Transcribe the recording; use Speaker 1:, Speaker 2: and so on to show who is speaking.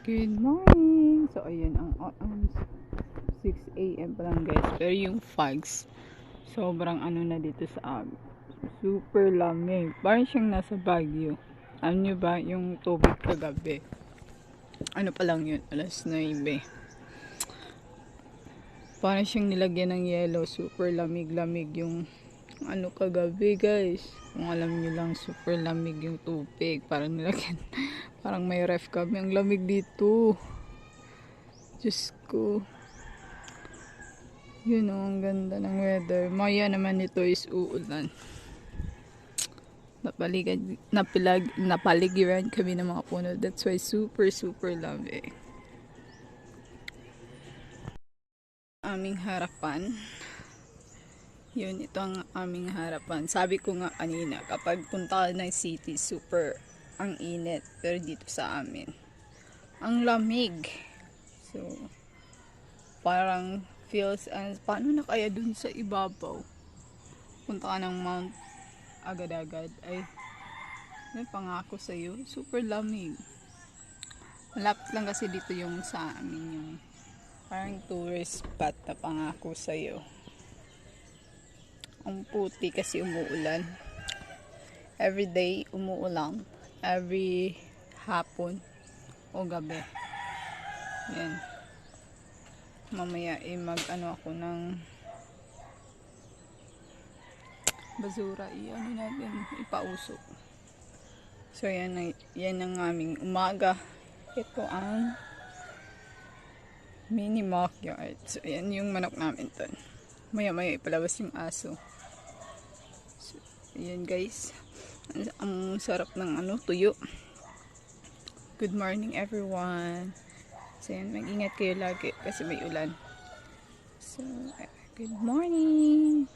Speaker 1: Good morning! So, ayun, ang 6 a.m. pa lang guys. Pero yung fogs, sobrang ano na dito sa amin. Super lamig. Parang siyang nasa Baguio. Alam nyo ba, yung tubig kagabi. Ano pa lang yun? Alas 9. Parang siyang nilagyan ng yellow. Super lamig-lamig yung ano kagabi guys. Kung alam nyo lang, super lamig yung tubig. Parang nilagyan, parang may ref kami. Ang lamig dito. Diyos ko. Yun o, ang ganda ng weather. Maya naman ito is uulan. Napaligiran kami ng mga puno. That's why super lamig. Aming harapan. Yun, ito ang aming harapan. Sabi ko nga kanina, kapag punta ka ng city, super ang init. Pero dito sa amin, ang lamig. So, parang feels, paano na kaya dun sa ibabaw? Punta ka ng Mount agad-agad. Ay, may pangako sa'yo. Super lamig. Malapit lang kasi dito yung sa amin yung parang tourist spot na pangako sa'yo. Ang puti kasi umuulan. Every day umuulan. Every hapon o gabi. Yan. Mamaya mag-ano ako ng basura. Iyan natin. Ipausok. So yan ang aming umaga. Ito ang mini mock yard. So yan yung manok namin dun. Maya ipalabas yung aso. So, ayan guys. Ang sarap ng tuyo. Good morning everyone. So yan, mag-ingat kayo lagi kasi may ulan. So, good morning.